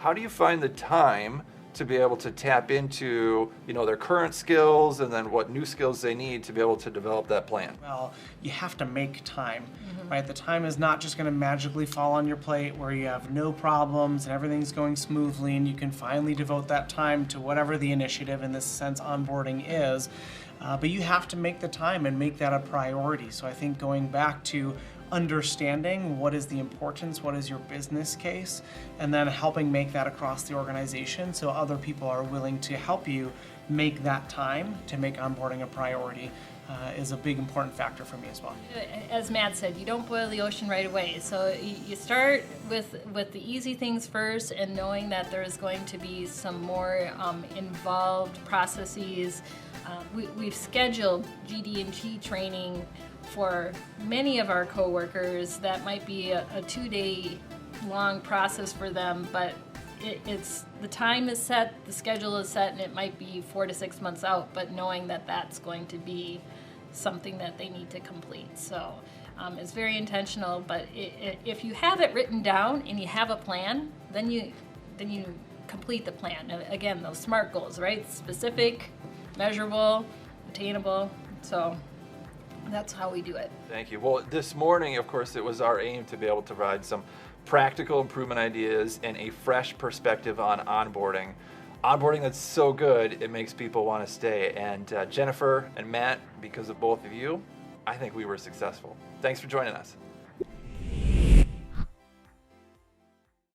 how do you find the time to be able to tap into, their current skills and then what new skills they need to be able to develop that plan? Well, you have to make time, right? The time is not just going to magically fall on your plate where you have no problems and everything's going smoothly and you can finally devote that time to whatever the initiative, in this sense, onboarding is. But you have to make the time and make that a priority. So I think going back to understanding what is the importance, what is your business case, and then helping make that across the organization so other people are willing to help you make that time to make onboarding a priority is a big important factor for me as well. As Matt said, you don't boil the ocean right away. So you start with the easy things first, and knowing that there's going to be some more involved processes. We've scheduled GD&T training for many of our coworkers. That might be a 2-day long process for them, but it's the time is set, the schedule is set, and it might be 4 to 6 months out, but knowing that that's going to be something that they need to complete. So it's very intentional, but if you have it written down and you have a plan, then you complete the plan. Again, those SMART goals, right? Specific, measurable, attainable. So that's how we do it. Thank you. Well, this morning, of course, it was our aim to be able to provide some practical improvement ideas and a fresh perspective on onboarding. Onboarding that's so good, it makes people want to stay. And Gennifer and Matt, because of both of you, I think we were successful. Thanks for joining us.